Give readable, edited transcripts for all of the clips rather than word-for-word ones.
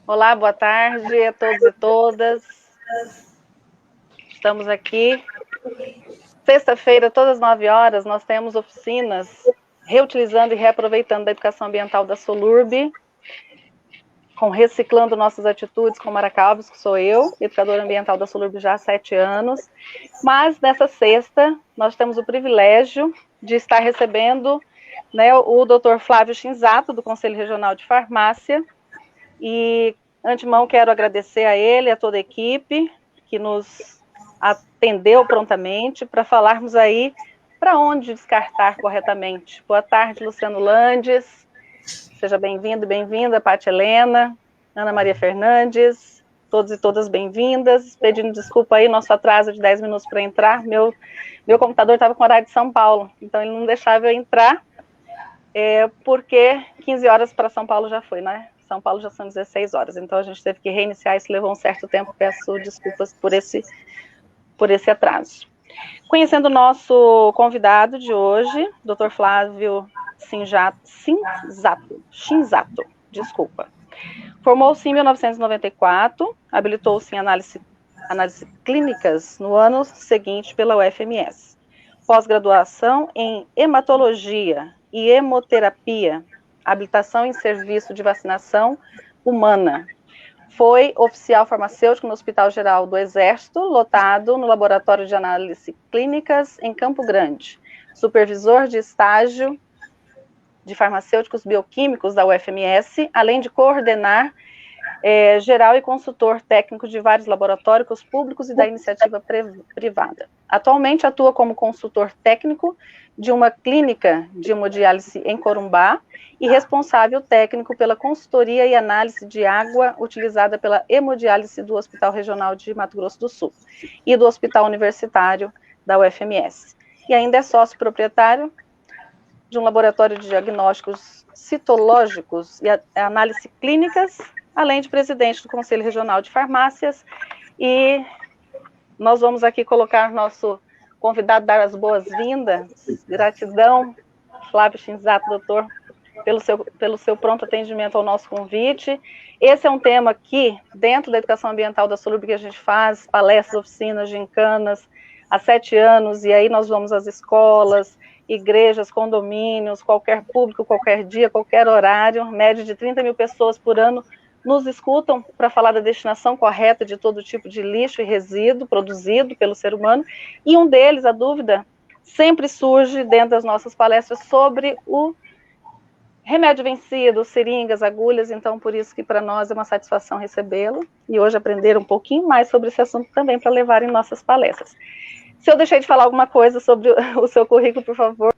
Olá, boa tarde a todos e todas. Estamos aqui. Sexta-feira, todas as 9 horas, nós temos oficinas reutilizando e reaproveitando da educação ambiental da Solurb, com reciclando nossas atitudes com Mara Calves, que sou eu, educadora ambiental da Solurb já há 7 anos. Mas nessa sexta, nós temos o privilégio de estar recebendo, né, o Dr. Flávio Shinzato, do Conselho Regional de Farmácia. E, antemão, quero agradecer a ele e a toda a equipe que nos atendeu prontamente para falarmos aí para onde descartar corretamente. Boa tarde, Luciano Landes. Seja bem-vindo e bem-vinda, Paty Helena, Ana Maria Fernandes, todos e todas bem-vindas. Pedindo desculpa aí, nosso atraso de 10 minutos para entrar. Meu computador estava com horário de São Paulo, então ele não deixava eu entrar, porque 15 horas para São Paulo já foi, né? São Paulo já são 16 horas, então a gente teve que reiniciar, isso levou um certo tempo, peço desculpas por esse atraso. Conhecendo o nosso convidado de hoje, Dr. Flávio Shinzato, desculpa. Formou-se em 1994, habilitou-se em análise clínicas no ano seguinte pela UFMS. Pós-graduação em hematologia e hemoterapia, habilitação em serviço de vacinação humana. Foi oficial farmacêutico no Hospital Geral do Exército, lotado no Laboratório de Análise Clínicas em Campo Grande. Supervisor de estágio de farmacêuticos bioquímicos da UFMS, além de coordenar geral e consultor técnico de vários laboratórios públicos e da iniciativa privada. Atualmente atua como consultor técnico de uma clínica de hemodiálise em Corumbá e responsável técnico pela consultoria e análise de água utilizada pela hemodiálise do Hospital Regional de Mato Grosso do Sul e do Hospital Universitário da UFMS. E ainda é sócio proprietário de um laboratório de diagnósticos citológicos e análise clínicas, além de presidente do Conselho Regional de Farmácias. E nós vamos aqui colocar nosso convidado, dar as boas-vindas. Gratidão, Flávio Shinzato, doutor, pelo seu pronto atendimento ao nosso convite. Esse é um tema que, dentro da educação ambiental da Solurb, que a gente faz palestras, oficinas, gincanas, há 7 anos, e aí nós vamos às escolas, igrejas, condomínios, qualquer público, qualquer dia, qualquer horário, média de 30 mil pessoas por ano nos escutam para falar da destinação correta de todo tipo de lixo e resíduo produzido pelo ser humano, e um deles, a dúvida, sempre surge dentro das nossas palestras sobre o remédio vencido, seringas, agulhas, então por isso que para nós é uma satisfação recebê-lo, e hoje aprender um pouquinho mais sobre esse assunto também para levar em nossas palestras. Se eu deixei de falar alguma coisa sobre o seu currículo, por favor.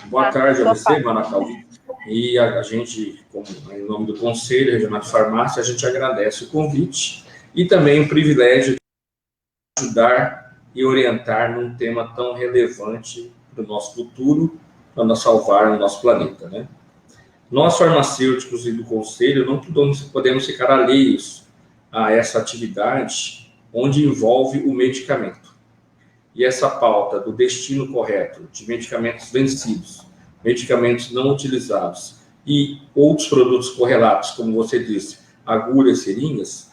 Boa tarde a você, Mara Calvi. E a gente, em nome do Conselho Regional de Farmácia, a gente agradece o convite e também o privilégio de ajudar e orientar num tema tão relevante para o nosso futuro, para nós salvar o nosso planeta, né? Nós, farmacêuticos e do Conselho, não podemos ficar alheios a essa atividade onde envolve o medicamento. E essa pauta do destino correto de medicamentos vencidos, medicamentos não utilizados e outros produtos correlatos, como você disse, agulhas, seringas,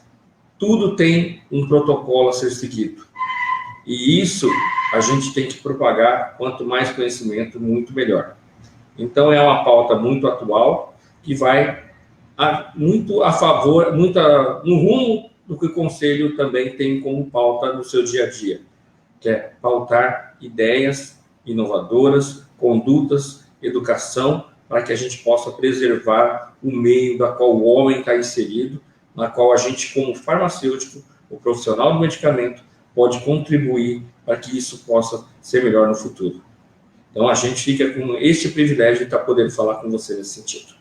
tudo tem um protocolo a ser seguido. E isso a gente tem que propagar, quanto mais conhecimento, muito melhor. Então é uma pauta muito atual, que vai muito a favor, no rumo do que o Conselho também tem como pauta no seu dia a dia, que é pautar ideias inovadoras, condutas, educação, para que a gente possa preservar o meio da qual o homem está inserido, na qual a gente, como farmacêutico, o profissional do medicamento, pode contribuir para que isso possa ser melhor no futuro. Então, a gente fica com este privilégio de estar podendo falar com você nesse sentido.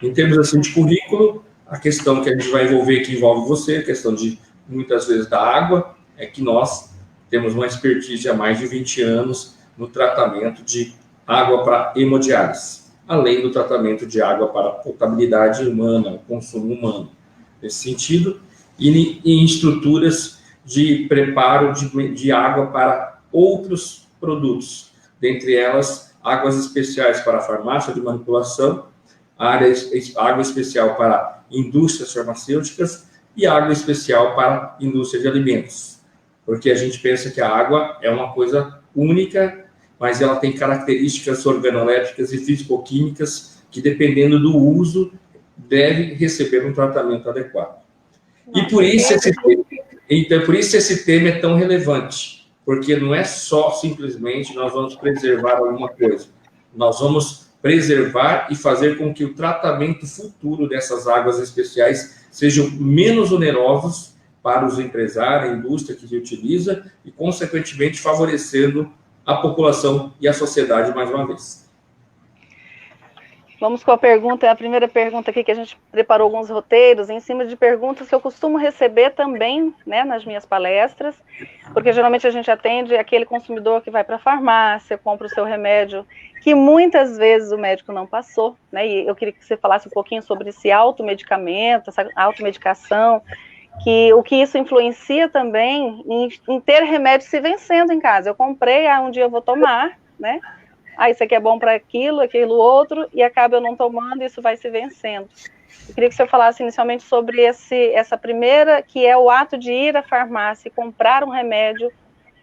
Em termos assim, de currículo, a questão que a gente vai envolver, que envolve você, a questão de, muitas vezes, da água, é que nós temos uma expertise há mais de 20 anos no tratamento de água para hemodiálise, além do tratamento de água para potabilidade humana, consumo humano. Nesse sentido, e em estruturas de preparo de água para outros produtos, dentre elas, águas especiais para a farmácia de manipulação, água especial para indústrias farmacêuticas e água especial para indústria de alimentos. Porque a gente pensa que a água é uma coisa única, mas ela tem características organolépticas e físico-químicas que, dependendo do uso, deve receber um tratamento adequado. E por isso esse tema é tão relevante, porque não é só simplesmente nós vamos preservar alguma coisa, nós vamos preservar e fazer com que o tratamento futuro dessas águas especiais sejam menos onerosos para os empresários, a indústria que utiliza e, consequentemente, favorecendo a população e a sociedade mais uma vez. Vamos com a primeira pergunta aqui, que a gente preparou alguns roteiros em cima de perguntas que eu costumo receber também, né, nas minhas palestras, porque geralmente a gente atende aquele consumidor que vai para a farmácia, compra o seu remédio, que muitas vezes o médico não passou, né, e eu queria que você falasse um pouquinho sobre esse automedicamento, essa automedicação, o que isso influencia também em ter remédio se vencendo em casa. Eu comprei, um dia eu vou tomar, né? Isso aqui é bom para aquilo outro, e acaba eu não tomando, e isso vai se vencendo. Eu queria que você falasse inicialmente sobre essa primeira, que é o ato de ir à farmácia e comprar um remédio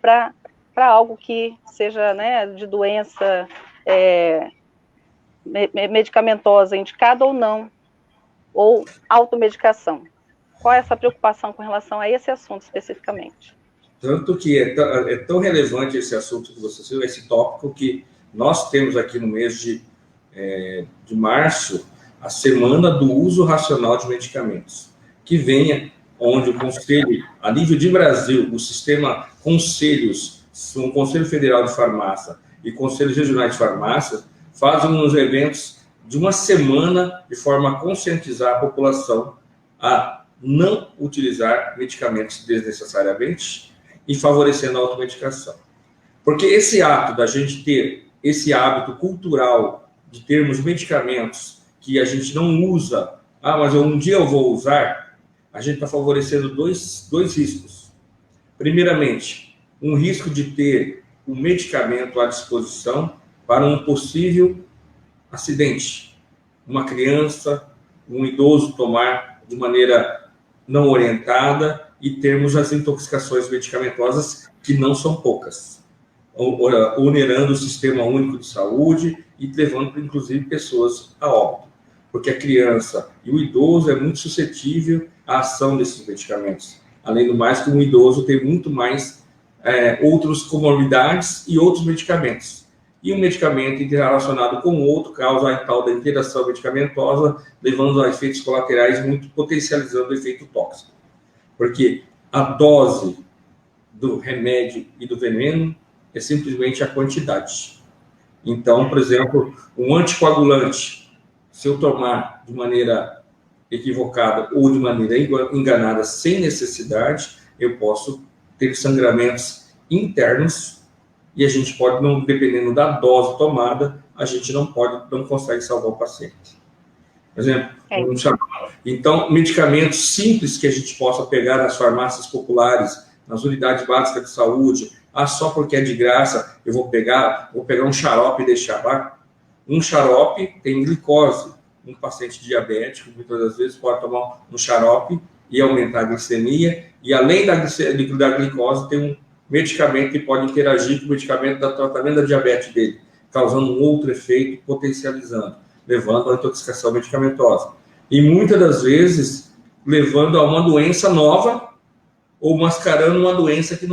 para algo que seja, né, de doença medicamentosa, indicada ou não, ou automedicação. Qual é essa preocupação com relação a esse assunto especificamente? Tanto que é tão relevante esse assunto que você citou, esse tópico, que nós temos aqui no mês de março a Semana do Uso Racional de Medicamentos, que venha onde o Conselho, a nível de Brasil, o sistema conselhos, o Conselho Federal de Farmácia e Conselhos Regionais de Farmácia, fazem uns eventos de uma semana de forma a conscientizar a população a não utilizar medicamentos desnecessariamente e favorecendo a automedicação. Porque esse ato da gente ter esse hábito cultural de termos medicamentos que a gente não usa, mas um dia eu vou usar, a gente está favorecendo dois riscos. Primeiramente, um risco de ter um medicamento à disposição para um possível acidente. Uma criança, um idoso tomar de maneira não orientada e termos as intoxicações medicamentosas, que não são poucas, onerando o Sistema Único de Saúde e levando, inclusive, pessoas a óbito. Porque a criança e o idoso é muito suscetível à ação desses medicamentos. Além do mais, que um idoso tem muito mais outras comorbidades e outros medicamentos. E um medicamento relacionado com o outro causa a tal da interação medicamentosa, levando a efeitos colaterais, muito potencializando o efeito tóxico. Porque a dose do remédio e do veneno é simplesmente a quantidade. Então, por exemplo, um anticoagulante, se eu tomar de maneira equivocada ou de maneira enganada, sem necessidade, eu posso ter sangramentos internos e a gente pode, não, dependendo da dose tomada, a gente não consegue salvar o paciente. Por exemplo, então, medicamentos simples que a gente possa pegar nas farmácias populares, nas unidades básicas de saúde, só porque é de graça, eu vou pegar um xarope e deixar lá. Um xarope tem glicose. Um paciente diabético, muitas das vezes, pode tomar um xarope e aumentar a glicemia, e além da glicose, tem um medicamento que pode interagir com o medicamento do tratamento da diabetes dele, causando um outro efeito, potencializando, levando à intoxicação medicamentosa. E muitas das vezes, levando a uma doença nova ou mascarando uma doença que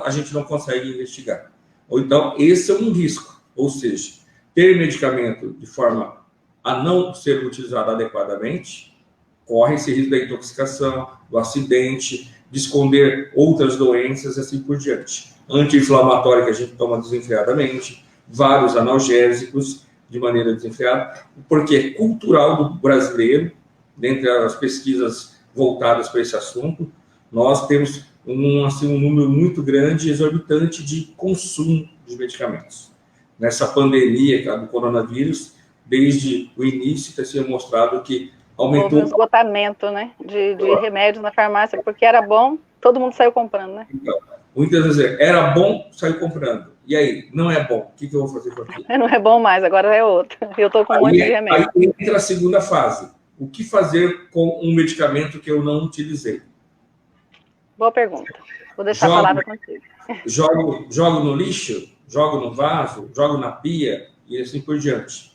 a gente não consegue investigar. Ou então, esse é um risco. Ou seja, ter medicamento de forma a não ser utilizado adequadamente, corre esse risco da intoxicação, do acidente, de esconder outras doenças e assim por diante. Anti-inflamatório que a gente toma desenfreadamente, vários analgésicos de maneira desenfreada, porque é cultural do brasileiro, dentre as pesquisas voltadas para esse assunto, nós temos um número muito grande e exorbitante de consumo de medicamentos. Nessa pandemia do coronavírus, desde o início, tem sido mostrado que aumentou... Houve um esgotamento, né, de remédios na farmácia, porque era bom, todo mundo saiu comprando, né? Então, muitas vezes era bom, saiu comprando. E aí, não é bom. O que eu vou fazer com aquilo? Não é bom mais, agora é outro. Eu estou com um monte de remédio. Aí entra a segunda fase. O que fazer com um medicamento que eu não utilizei? Boa pergunta. Vou deixar a palavra contigo. Jogo no lixo, jogo no vaso, jogo na pia e assim por diante.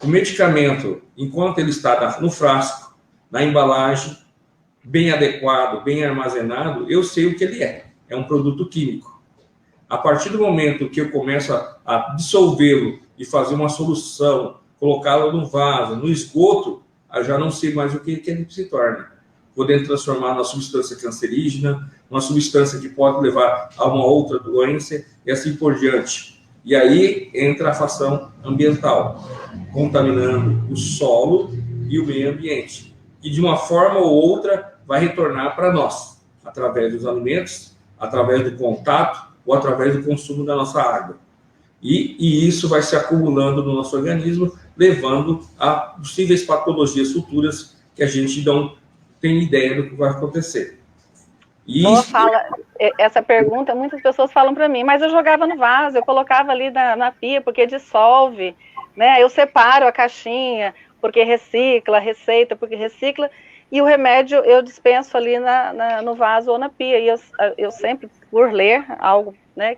O medicamento, enquanto ele está no frasco, na embalagem, bem adequado, bem armazenado, eu sei o que ele é. É um produto químico. A partir do momento que eu começo a dissolvê-lo e fazer uma solução, colocá-lo no vaso, no esgoto, eu já não sei mais o que ele se torna. Podendo transformar numa substância cancerígena, uma substância que pode levar a uma outra doença e assim por diante. E aí entra a fação ambiental, contaminando o solo e o meio ambiente, que de uma forma ou outra vai retornar para nós, através dos alimentos, através do contato ou através do consumo da nossa água. E isso vai se acumulando no nosso organismo, levando a possíveis patologias futuras que a gente não tem ideia do que vai acontecer. Essa pergunta, muitas pessoas falam para mim, mas eu jogava no vaso, eu colocava ali na pia, porque dissolve, né? Eu separo a caixinha, porque recicla, receita, porque recicla, e o remédio eu dispenso ali no vaso ou na pia. E eu sempre, por ler algo, né,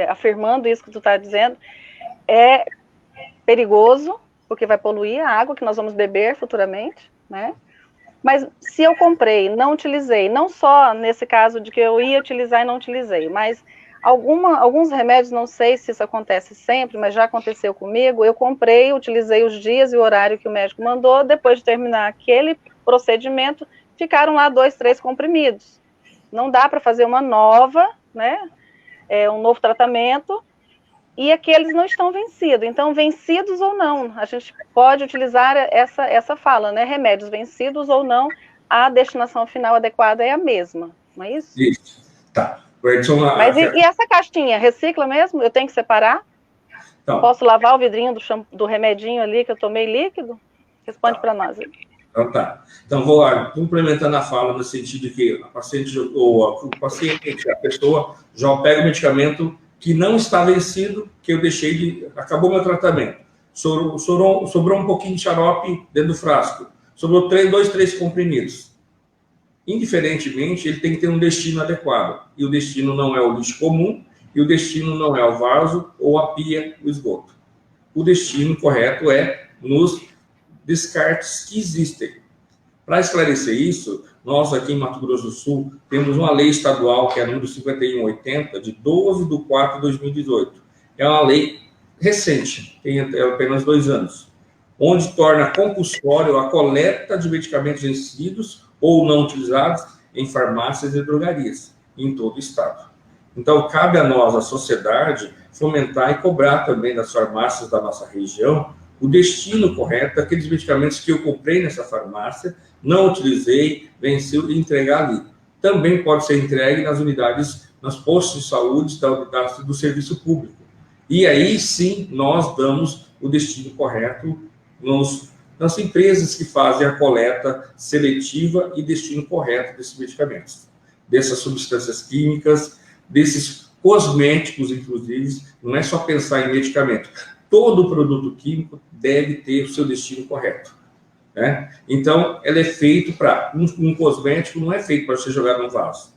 afirmando isso que tu está dizendo, é perigoso, porque vai poluir a água que nós vamos beber futuramente, né? Mas se eu comprei, não utilizei, não só nesse caso de que eu ia utilizar e não utilizei, mas alguns remédios, não sei se isso acontece sempre, mas já aconteceu comigo, eu comprei, utilizei os dias e o horário que o médico mandou, depois de terminar aquele procedimento, ficaram lá 2, 3 comprimidos. Não dá para fazer uma nova, né, um novo tratamento, e aqueles não estão vencidos. Então, vencidos ou não, a gente pode utilizar essa fala, né? Remédios vencidos ou não, a destinação final adequada é a mesma, não é isso? Isso, tá. Mas e essa caixinha, recicla mesmo? Eu tenho que separar? Então, posso lavar o vidrinho do remedinho ali que eu tomei líquido? Responde para nós. Então, tá. Então, vou complementando a fala no sentido de que a pessoa já pega o medicamento que não está vencido, que eu deixei acabou meu tratamento. Sobrou um pouquinho de xarope dentro do frasco. Sobrou 2, 3 comprimidos. Indiferentemente, ele tem que ter um destino adequado. E o destino não é o lixo comum, e o destino não é o vaso ou a pia, o esgoto. O destino correto é nos descartes que existem. Para esclarecer isso, nós aqui em Mato Grosso do Sul temos uma lei estadual, que é a número 5180, de 12/4/2018. É uma lei recente, tem apenas 2 anos, onde torna compulsório a coleta de medicamentos vencidos ou não utilizados em farmácias e drogarias, em todo o estado. Então, cabe a nós, a sociedade, fomentar e cobrar também das farmácias da nossa região o destino correto daqueles medicamentos que eu comprei nessa farmácia, não utilizei, venceu e entregar ali. Também pode ser entregue nas unidades, nos postos de saúde do serviço público. E aí sim nós damos o destino correto nas empresas que fazem a coleta seletiva e destino correto desses medicamentos, dessas substâncias químicas, desses cosméticos, inclusive. Não é só pensar em medicamento. Todo produto químico deve ter o seu destino correto, né? Então, ele é feito para... Um cosmético não é feito para ser jogado no vaso.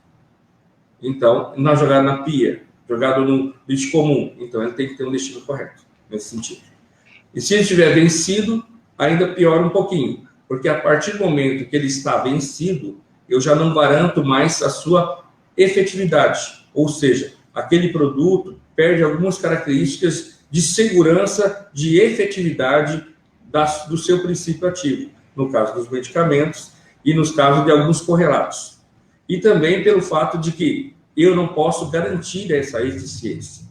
Então, não é jogado na pia, jogado no lixo comum. Então, ele tem que ter um destino correto, nesse sentido. E se ele estiver vencido, ainda piora um pouquinho, porque a partir do momento que ele está vencido, eu já não garanto mais a sua efetividade. Ou seja, aquele produto perde algumas características de segurança, de efetividade do seu princípio ativo, no caso dos medicamentos e nos casos de alguns correlatos. E também pelo fato de que eu não posso garantir essa eficiência.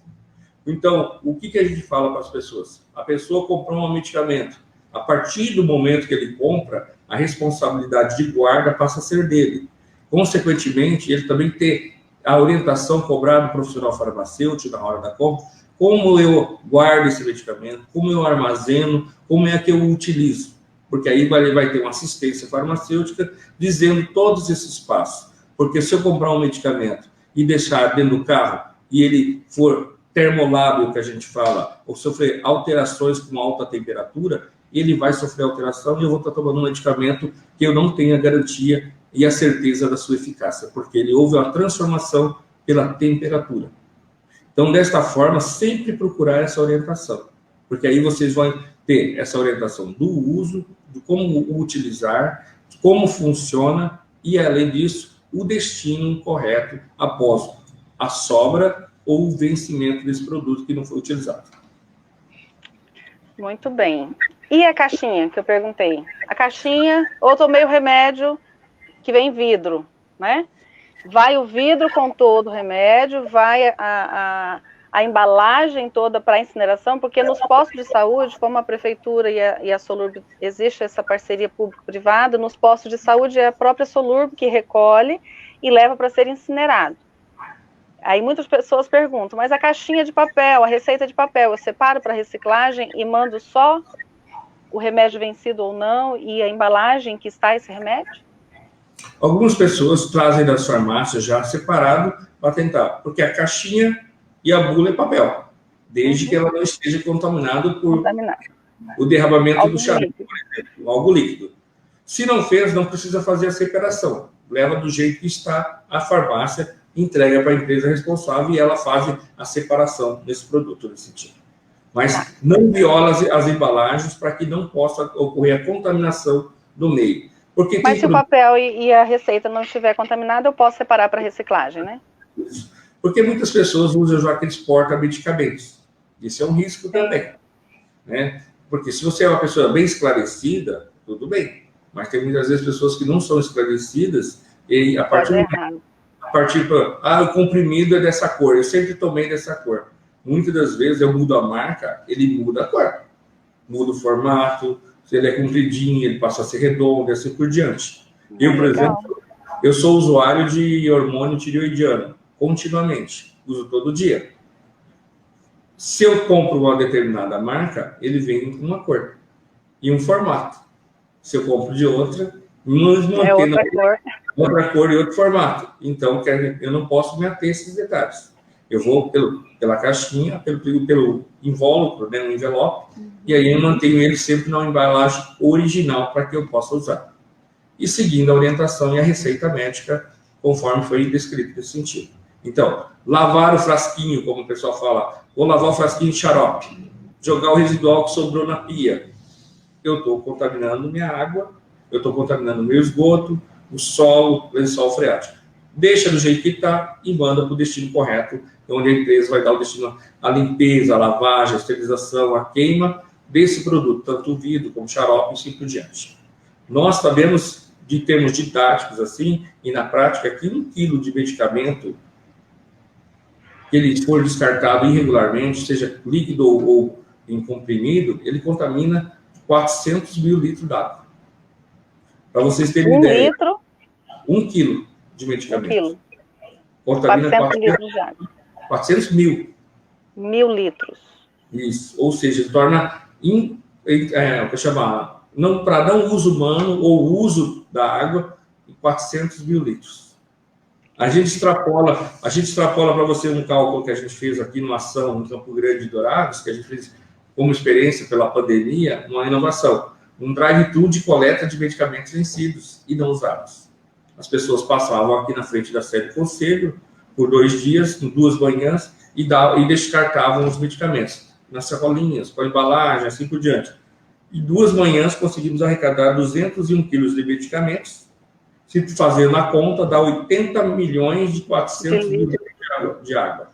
Então, o que a gente fala para as pessoas? A pessoa comprou um medicamento. A partir do momento que ele compra, a responsabilidade de guarda passa a ser dele. Consequentemente, ele também tem a orientação cobrada do profissional farmacêutico na hora da compra, como eu guardo esse medicamento, como eu armazeno, como é que eu utilizo. Porque aí vai ter uma assistência farmacêutica dizendo todos esses passos. Porque se eu comprar um medicamento e deixar dentro do carro e ele for termolábil, que a gente fala, ou sofrer alterações com alta temperatura, ele vai sofrer alteração e eu vou estar tomando um medicamento que eu não tenho a garantia e a certeza da sua eficácia, porque ele houve uma transformação pela temperatura. Então, desta forma, sempre procurar essa orientação, porque aí vocês vão ter essa orientação do uso, de como utilizar, de como funciona e, além disso, o destino correto após a sobra ou o vencimento desse produto que não foi utilizado. Muito bem. E a caixinha, que eu perguntei? A caixinha, ou tomei o remédio que vem vidro, né? Vai o vidro com todo o remédio, vai a embalagem toda para incineração, porque nos postos de saúde, como a prefeitura e a Solurb, existe essa parceria público-privada, nos postos de saúde é a própria Solurb que recolhe e leva para ser incinerado. Aí muitas pessoas perguntam, mas a caixinha de papel, a receita de papel, eu separo para reciclagem e mando só o remédio vencido ou não e a embalagem que está esse remédio? Algumas pessoas trazem das farmácias já separado para tentar, porque a caixinha e a bula é papel, desde que ela não esteja contaminada por o derramamento algo do xarope, por exemplo, algo líquido. Se não fez, não precisa fazer a separação. Leva do jeito que está a farmácia, entrega para a empresa responsável e ela faz a separação desse produto, nesse sentido. Mas não viola as embalagens para que não possa ocorrer a contaminação do meio. Porque mas se o papel e a receita não estiver contaminada, eu posso separar para reciclagem, né? Porque muitas pessoas usam já aqueles porta-medicamentos. Isso é um risco também, né? Porque se você é uma pessoa bem esclarecida, tudo bem. Mas tem muitas vezes pessoas que não são esclarecidas e a partir do o comprimido é dessa cor, eu sempre tomei dessa cor. Muitas das vezes eu mudo a marca, ele muda a cor. Muda o formato, se ele é compridinho, ele passa a ser redondo e assim por diante. Eu, por exemplo, eu sou usuário de hormônio tireoidiano, continuamente, uso todo dia. Se eu compro uma determinada marca, ele vem com uma cor e um formato. Se eu compro de outra, outra cor e outro formato. Então, eu não posso me ater a esses detalhes. Eu vou pela caixinha, pelo invólucro, né, no envelope, e aí eu mantenho ele sempre na embalagem original para que eu possa usar. E seguindo a orientação e a receita médica, conforme foi descrito nesse sentido. Então, lavar o frasquinho, como o pessoal fala, vou lavar o frasquinho de xarope, jogar o residual que sobrou na pia. Eu estou contaminando minha água, eu estou contaminando meu esgoto, o solo, o lençol freático. Deixa do jeito que está e manda para o destino correto, onde a empresa vai dar o destino à limpeza, à lavagem, à esterilização, à queima desse produto, tanto o vidro como o xarope e assim por diante. Nós sabemos, de termos didáticos assim, e na prática, que 1 quilo de medicamento que ele for descartado irregularmente, seja líquido ou em comprimido, ele contamina 400 mil litros d'água. Para vocês terem uma ideia. 1 quilo de medicamento. 1 quilo. Contamina 400 litros de água. 400 mil. 1000 litros. Isso. Ou seja, torna, para não uso humano ou uso da água, 400 mil litros. A gente extrapola para você um cálculo que a gente fez aqui numa ação em Campo Grande de Dourados, que a gente fez como experiência pela pandemia, uma inovação. Um drive-thru de coleta de medicamentos vencidos e não usados. As pessoas passavam aqui na frente da sede do conselho por 2 dias, em 2 manhãs, e descartavam os medicamentos nas sacolinhas, com a embalagem, assim por diante. Em 2 manhãs conseguimos arrecadar 201 quilos de medicamentos. Se fazer na conta, dá 80 milhões de 400 mil de água.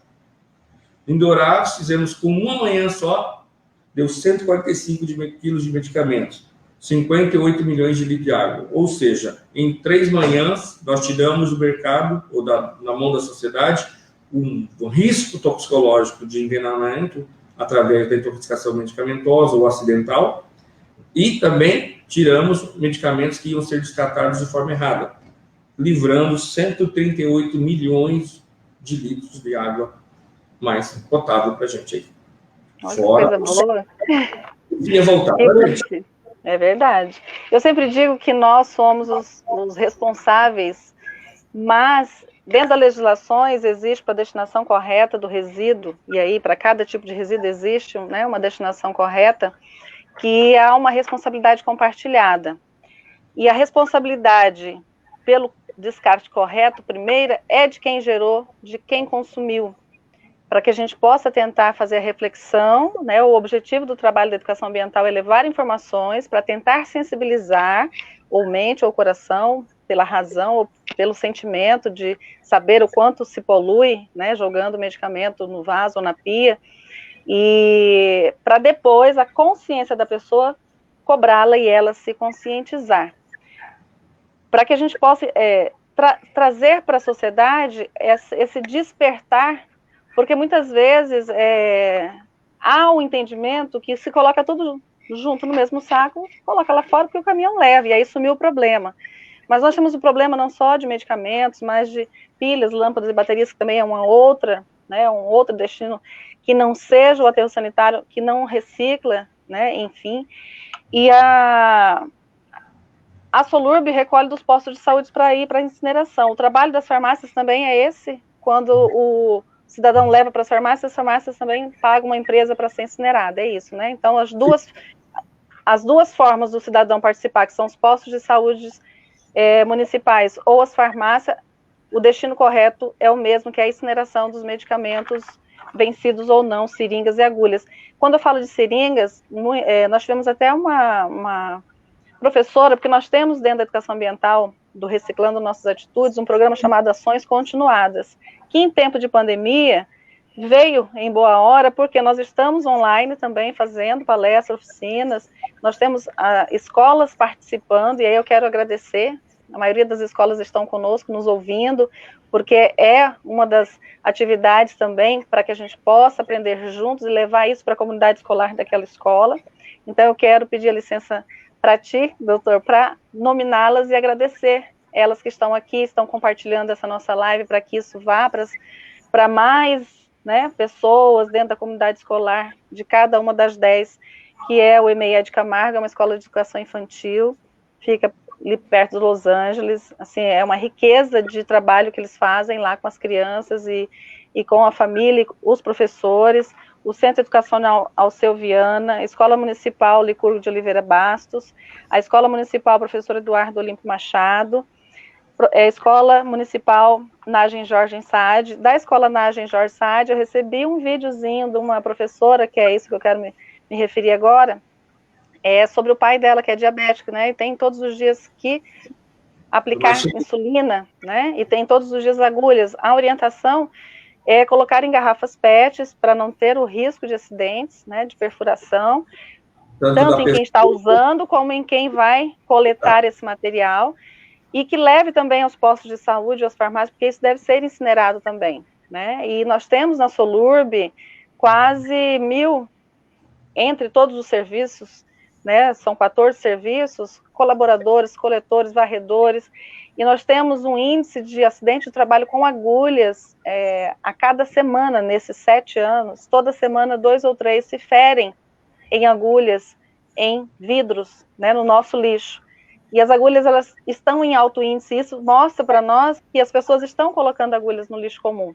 Em Dourados, fizemos com uma manhã só, deu 145 quilos de medicamentos, 58 milhões de litros de água. Ou seja, em 3 manhãs, nós tiramos do mercado, ou na mão da sociedade, um risco toxicológico de envenenamento através da intoxicação medicamentosa ou acidental, e também tiramos medicamentos que iam ser descartados de forma errada, livrando 138 milhões de litros de água mais potável para a gente aí. Olha, fora, que coisa boa. Ia voltar para a gente. É verdade. Eu sempre digo que nós somos os responsáveis, mas dentro das legislações existe para a destinação correta do resíduo, e aí para cada tipo de resíduo existe, né, uma destinação correta, que há uma responsabilidade compartilhada. E a responsabilidade pelo descarte correto, primeira, é de quem gerou, de quem consumiu, para que a gente possa tentar fazer a reflexão, né, o objetivo do trabalho da educação ambiental é levar informações para tentar sensibilizar, ou mente ou coração, pela razão ou pelo sentimento de saber o quanto se polui, né, jogando medicamento no vaso ou na pia, e para depois a consciência da pessoa cobrá-la e ela se conscientizar. Para que a gente possa trazer para a sociedade esse despertar, porque muitas vezes há um entendimento que se coloca tudo junto no mesmo saco, coloca lá fora porque o caminhão leva, e aí sumiu o problema. Mas nós temos o problema não só de medicamentos, mas de pilhas, lâmpadas e baterias, que também é uma outra, né, um outro destino, que não seja o aterro sanitário, que não recicla, né, enfim. E a Solurb recolhe dos postos de saúde para ir para a incineração. O trabalho das farmácias também é esse, quando o cidadão leva para as farmácias também pagam uma empresa para ser incinerada, é isso, né? Então, as duas formas do cidadão participar, que são os postos de saúde municipais ou as farmácias, o destino correto é o mesmo, que é a incineração dos medicamentos vencidos ou não, seringas e agulhas. Quando eu falo de seringas, nós tivemos até uma professora, porque nós temos dentro da educação ambiental, do Reciclando Nossas Atitudes, um programa chamado Ações Continuadas, que em tempo de pandemia veio em boa hora, porque nós estamos online também fazendo palestras, oficinas, nós temos escolas participando, e aí eu quero agradecer, a maioria das escolas estão conosco, nos ouvindo, porque é uma das atividades também para que a gente possa aprender juntos e levar isso para a comunidade escolar daquela escola. Então eu quero pedir a licença para ti, doutor, para nominá-las e agradecer elas que estão aqui, estão compartilhando essa nossa live, para que isso vá para mais, né, pessoas dentro da comunidade escolar de cada uma das 10, que é o EMEA de Camargo, é uma escola de educação infantil, fica ali perto de Los Angeles, assim, é uma riqueza de trabalho que eles fazem lá com as crianças e com a família, os professores, o Centro Educacional Alceu Viana, a Escola Municipal Licurgo de Oliveira Bastos, a Escola Municipal Professor Eduardo Olímpio Machado, a Escola Municipal Nagem Jorge Saad. Da Escola Nagem Jorge Saad, eu recebi um videozinho de uma professora, que é isso que eu quero me referir agora, sobre o pai dela, que é diabético, né, e tem todos os dias que aplicar insulina, né, e tem todos os dias agulhas. A orientação é colocar em garrafas PETs para não ter o risco de acidentes, né, de perfuração, tanto em quem está usando como em quem vai coletar esse material, e que leve também aos postos de saúde, às farmácias, porque isso deve ser incinerado também, né, e nós temos na Solurb quase 1.000, entre todos os serviços, né, são 14 serviços, colaboradores, coletores, varredores, e nós temos um índice de acidente de trabalho com agulhas a cada semana, nesses 7 anos, toda semana 2 ou 3 se ferem em agulhas, em vidros, né, no nosso lixo. E as agulhas, elas estão em alto índice, isso mostra para nós que as pessoas estão colocando agulhas no lixo comum.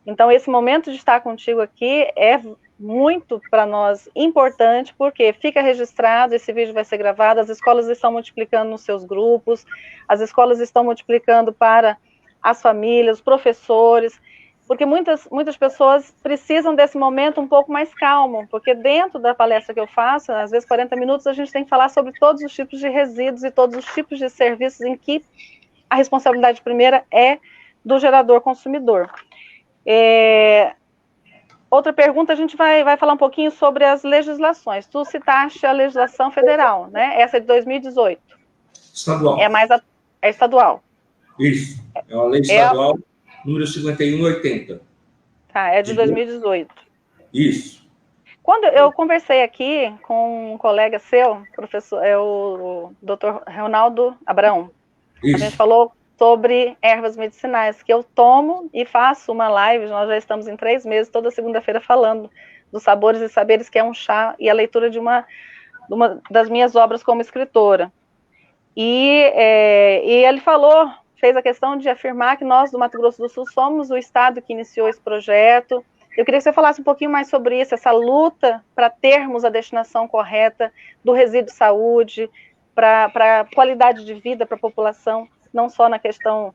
Então, esse momento de estar contigo aqui é muito para nós importante, porque fica registrado, esse vídeo vai ser gravado, as escolas estão multiplicando nos seus grupos, as escolas estão multiplicando para as famílias, os professores, porque muitas pessoas precisam desse momento um pouco mais calmo, porque dentro da palestra que eu faço, às vezes 40 minutos, a gente tem que falar sobre todos os tipos de resíduos e todos os tipos de serviços em que a responsabilidade primeira é do gerador consumidor. Outra pergunta, a gente vai falar um pouquinho sobre as legislações. Tu citaste a legislação federal, né? Essa é de 2018. Estadual. É estadual. Isso. É uma lei estadual, número 5180. Tá, é de 2018. Isso. Quando eu conversei aqui com um colega seu, professor, o Dr. Ronaldo Abrão, isso. A gente falou sobre ervas medicinais, que eu tomo e faço uma live, nós já estamos em 3 meses, toda segunda-feira falando dos sabores e saberes, que é um chá, e a leitura de uma das minhas obras como escritora. E ele falou fez a questão de afirmar que nós, do Mato Grosso do Sul, somos o estado que iniciou esse projeto. Eu queria que você falasse um pouquinho mais sobre isso, essa luta para termos a destinação correta do resíduo de saúde, para a qualidade de vida para a população, não só na questão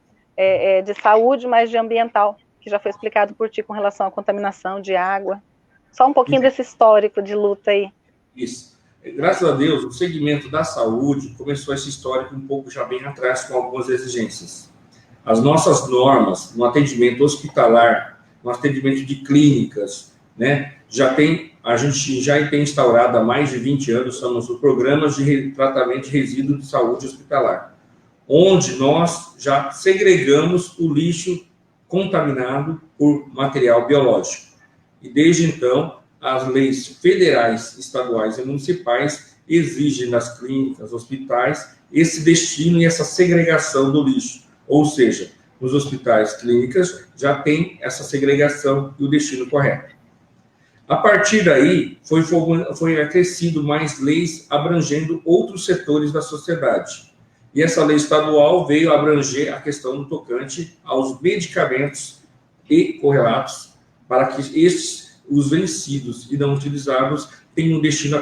de saúde, mas de ambiental, que já foi explicado por ti com relação à contaminação de água. Só um pouquinho desse histórico de luta aí. Isso. Graças a Deus, o segmento da saúde começou esse histórico um pouco já bem atrás, com algumas exigências. As nossas normas no atendimento hospitalar, no atendimento de clínicas, né, a gente já tem instaurado há mais de 20 anos, são os programas de tratamento de resíduo de saúde hospitalar, onde nós já segregamos o lixo contaminado por material biológico. E desde então, as leis federais, estaduais e municipais exigem nas clínicas, hospitais, esse destino e essa segregação do lixo. Ou seja, nos hospitais, clínicas, já tem essa segregação e o destino correto. A partir daí, foi acrescido mais leis abrangendo outros setores da sociedade. E essa lei estadual veio abranger a questão do tocante aos medicamentos e correlatos, para que os vencidos e não utilizados tenham um destino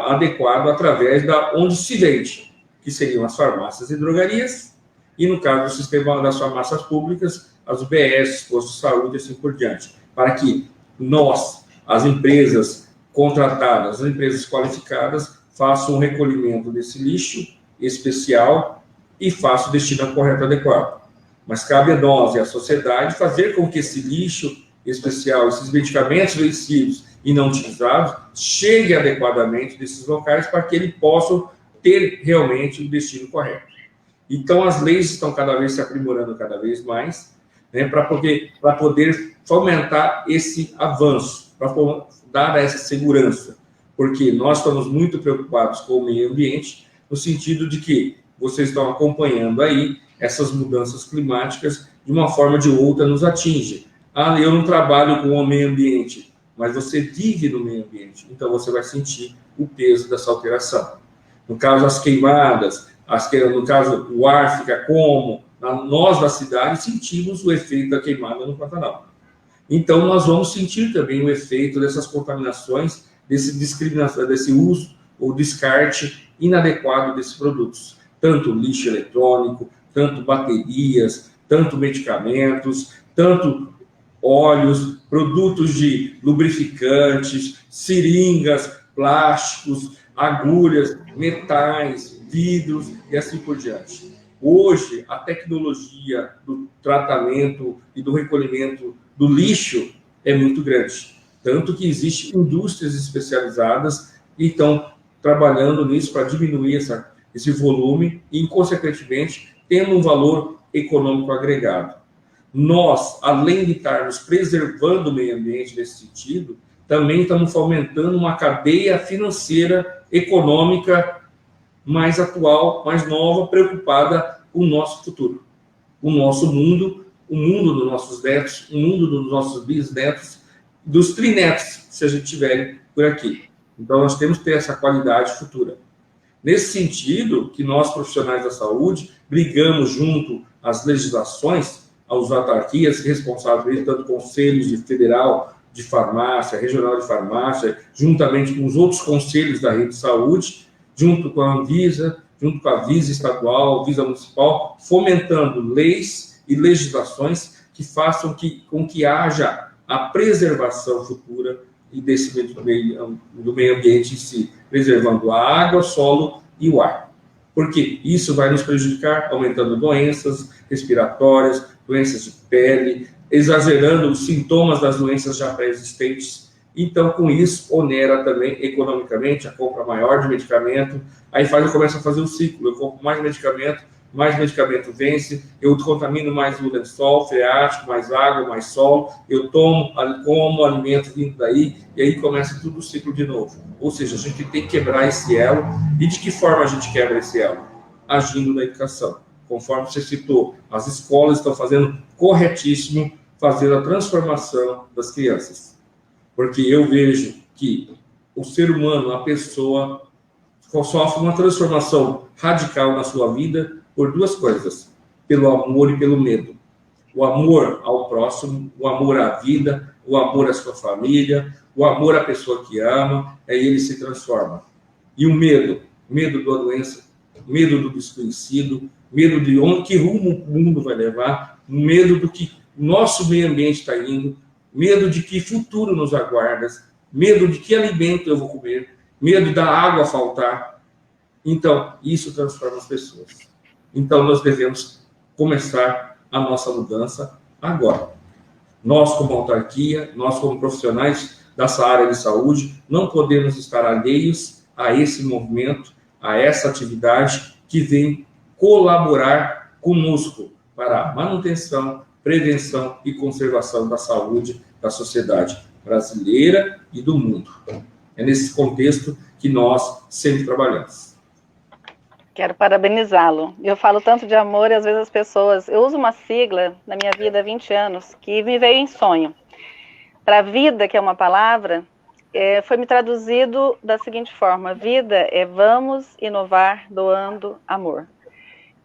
adequado através da onde se vende, que seriam as farmácias e drogarias, e no caso do sistema das farmácias públicas, as UBS, postos de saúde e assim por diante, para que nós, as empresas contratadas, as empresas qualificadas, façam um recolhimento desse lixo especial e façam o destino correto adequado. Mas cabe a nós e à sociedade fazer com que esse lixo especial, esses medicamentos vencidos e não utilizados, cheguem adequadamente desses locais para que eles possam ter realmente o destino correto. Então, as leis estão cada vez se aprimorando cada vez mais, né, para poder fomentar esse avanço, para dar essa segurança, porque nós estamos muito preocupados com o meio ambiente, no sentido de que vocês estão acompanhando aí essas mudanças climáticas, de uma forma ou de outra nos atingem. Ah, eu não trabalho com o meio ambiente, mas você vive no meio ambiente, então você vai sentir o peso dessa alteração. No caso, as queimadas, no caso, o ar fica como? Nós da cidade sentimos o efeito da queimada no Pantanal. Então, nós vamos sentir também o efeito dessas contaminações, desse uso ou descarte inadequado desses produtos. Tanto lixo eletrônico, tanto baterias, tanto medicamentos, tanto óleos, produtos de lubrificantes, seringas, plásticos, agulhas, metais, vidros e assim por diante. Hoje, a tecnologia do tratamento e do recolhimento do lixo é muito grande. Tanto que existem indústrias especializadas que estão trabalhando nisso para diminuir esse volume e, consequentemente, tendo um valor econômico agregado. Nós, além de estarmos preservando o meio ambiente nesse sentido, também estamos fomentando uma cadeia financeira, econômica, mais atual, mais nova, preocupada com o nosso futuro, o nosso mundo, o mundo dos nossos netos, o mundo dos nossos bisnetos, dos trinetos, se a gente tiver por aqui. Então, nós temos que ter essa qualidade futura. Nesse sentido, que nós, profissionais da saúde, brigamos junto às legislações, às autarquias responsáveis, tanto conselhos de federal, de farmácia, regional de farmácia, juntamente com os outros conselhos da rede de saúde, junto com a Anvisa, junto com a Visa estadual, a Visa municipal, fomentando leis e legislações que façam com que haja a preservação futura e do meio ambiente em si, preservando a água, o solo e o ar. Porque isso vai nos prejudicar, aumentando doenças respiratórias, doenças de pele, exagerando os sintomas das doenças já pré-existentes. Então, com isso, onera também economicamente a compra maior de medicamento. Aí começa a fazer o ciclo. Eu compro mais medicamento vence, eu contamino mais o lençol freático, mais água, mais sol, eu como alimento vindo daí, e aí começa tudo o ciclo de novo. Ou seja, a gente tem que quebrar esse elo. E de que forma a gente quebra esse elo? Agindo na educação. Conforme você citou, as escolas estão fazendo corretíssimo, fazendo a transformação das crianças. Porque eu vejo que o ser humano, a pessoa, sofre uma transformação radical na sua vida por duas coisas. pelo amor e pelo medo. O amor ao próximo, o amor à vida, o amor à sua família, o amor à pessoa que ama, aí ele se transforma. E o medo, medo da doença, medo do desconhecido, medo de onde, que rumo o mundo vai levar, medo do que o nosso meio ambiente está indo, medo de que futuro nos aguarda, medo de que alimento eu vou comer, medo da água faltar. Então, isso transforma as pessoas. Então, nós devemos começar a nossa mudança agora. Nós, como autarquia, nós, como profissionais dessa área de saúde, não podemos estar alheios a esse movimento, a essa atividade que vem colaborar conosco para a manutenção, prevenção e conservação da saúde da sociedade brasileira e do mundo. É nesse contexto que nós sempre trabalhamos. Quero parabenizá-lo. Eu falo tanto de amor e às vezes as pessoas... Eu uso uma sigla na minha vida há 20 anos que me veio em sonho. Para vida, que é uma palavra, foi me traduzido da seguinte forma: vida é vamos inovar doando amor.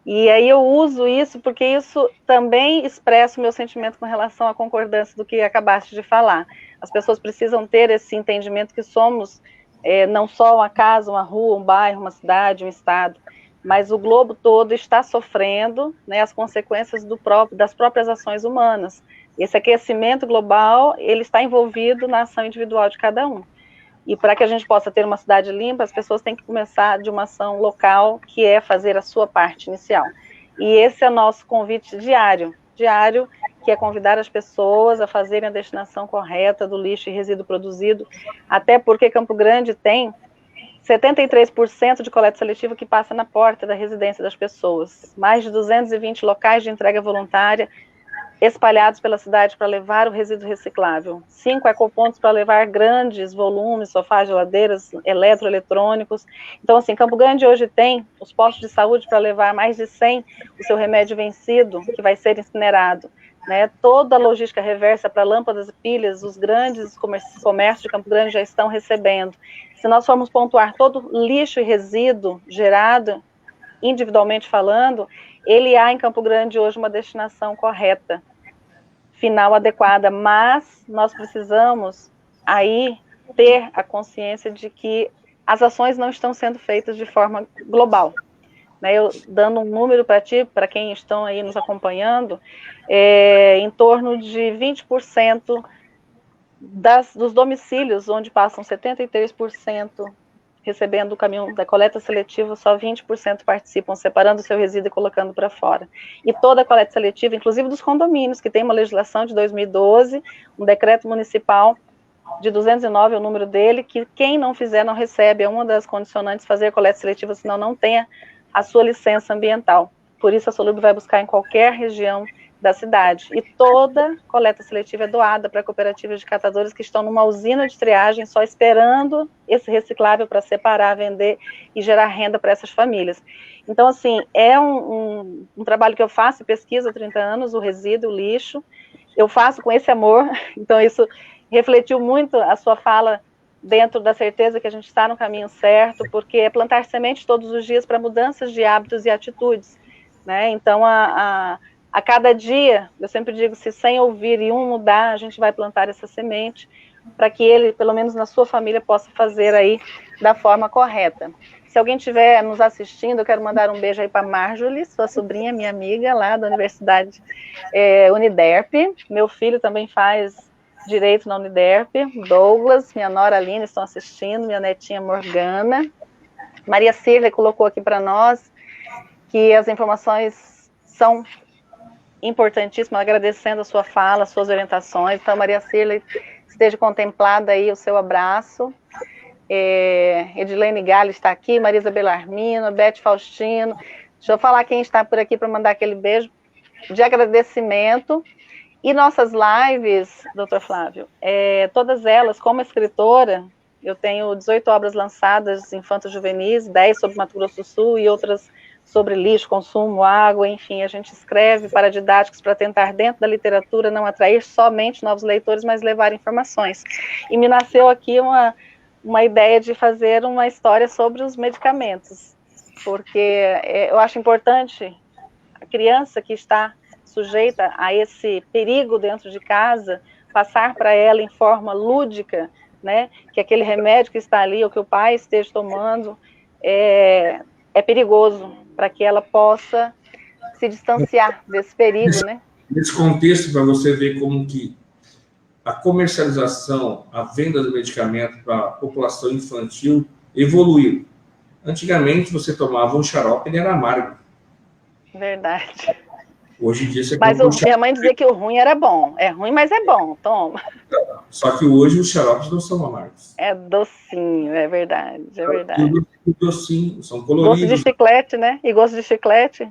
E aí eu uso isso porque isso também expressa o meu sentimento com relação à concordância do que acabaste de falar. As pessoas precisam ter esse entendimento que somos não só uma casa, uma rua, um bairro, uma cidade, um estado, mas o globo todo está sofrendo, né, as consequências das próprias ações humanas. Esse aquecimento global, ele está envolvido na ação individual de cada um. E para que a gente possa ter uma cidade limpa, as pessoas têm que começar de uma ação local, que é fazer a sua parte inicial. E esse é o nosso convite diário, que é convidar as pessoas a fazerem a destinação correta do lixo e resíduo produzido, até porque Campo Grande tem 73% de coleta seletiva que passa na porta da residência das pessoas, mais de 220 locais de entrega voluntária espalhados pela cidade para levar o resíduo reciclável, 5 ecopontos para levar grandes volumes, sofás, geladeiras, eletroeletrônicos. Então, assim, Campo Grande hoje tem os postos de saúde para levar mais de 100 o seu remédio vencido, que vai ser incinerado. Né? Toda a logística reversa para lâmpadas e pilhas, os grandes comércios de Campo Grande já estão recebendo. Se nós formos pontuar todo lixo e resíduo gerado, individualmente falando, ele há em Campo Grande hoje uma destinação correta, final adequada, mas nós precisamos aí ter a consciência de que as ações não estão sendo feitas de forma global. Né, eu dando um número para ti, para quem estão aí nos acompanhando, em torno de 20% dos domicílios onde passam 73% recebendo o caminho da coleta seletiva, só 20% participam, separando o seu resíduo e colocando para fora. E toda a coleta seletiva, inclusive dos condomínios, que tem uma legislação de 2012, um decreto municipal de 209 é o número dele, que quem não fizer não recebe, é uma das condicionantes fazer a coleta seletiva, senão não tenha a sua licença ambiental. Por isso a Solub vai buscar em qualquer região da cidade. E toda coleta seletiva é doada para cooperativas de catadores que estão numa usina de triagem, só esperando esse reciclável para separar, vender e gerar renda para essas famílias. Então, assim, é um trabalho que eu faço, pesquisa há 30 anos, o resíduo, o lixo, eu faço com esse amor, então isso refletiu muito a sua fala dentro da certeza que a gente está no caminho certo, porque é plantar semente todos os dias para mudanças de hábitos e atitudes, né? Então, a cada dia, eu sempre digo, se 100 ouvir e um mudar, a gente vai plantar essa semente, para que ele, pelo menos na sua família, possa fazer aí da forma correta. Se alguém estiver nos assistindo, eu quero mandar um beijo aí para Marjorie, sua sobrinha, minha amiga, lá da Universidade Uniderp. Meu filho também faz Direito na Uniderp, Douglas, minha nora Aline estão assistindo, minha netinha Morgana. Maria Cirlei colocou aqui para nós que as informações são importantíssimas, agradecendo a sua fala, as suas orientações. Então, Maria Cirlei, esteja contemplada aí o seu abraço. Edilene Galli está aqui, Marisa Belarmino, Beth Faustino. Deixa eu falar quem está por aqui para mandar aquele beijo de agradecimento. E nossas lives, doutor Flávio, todas elas, como escritora, eu tenho 18 obras lançadas infantos juvenis, 10 sobre Mato Grosso do Sul e outras sobre lixo, consumo, água, enfim, a gente escreve para didáticos para tentar, dentro da literatura, não atrair somente novos leitores, mas levar informações. E me nasceu aqui uma ideia de fazer uma história sobre os medicamentos, porque eu acho importante criança que está sujeita a esse perigo dentro de casa, passar para ela em forma lúdica, né, que aquele remédio que está ali, ou que o pai esteja tomando, é perigoso, para que ela possa se distanciar desse perigo, né? Nesse contexto, para você ver como que a comercialização, a venda do medicamento para a população infantil evoluiu. Antigamente, você tomava um xarope e ele era amargo. Verdade. Hoje em dia, você mas compra um xarope. Minha mãe dizia que o ruim era bom. É ruim, mas é bom, toma. Só que hoje os xaropes não são amargos. É docinho, é verdade, é verdade. Docinho, são coloridos. Gosto de chiclete, né? E gosto de chiclete.